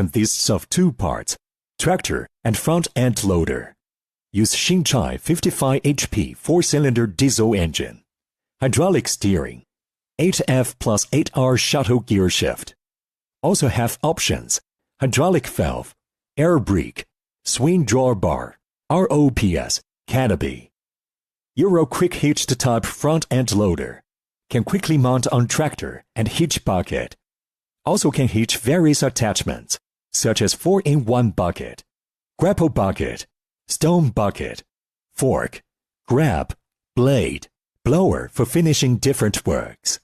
consists of two parts, tractor and front-end loader. Use Xinchai 55 HP 4-cylinder diesel engine. Hydraulic steering. 8F plus 8R shuttle gear shift. Also have options: hydraulic valve, air brake, swing drawbar, ROPS, canopy. Euro quick hitched type front-end loader. Can quickly mount on tractor and hitch bucket. Also can hitch various attachments, such as 4-in-1 bucket, grapple bucket, stone bucket, fork, grab, blade, blower for finishing different works.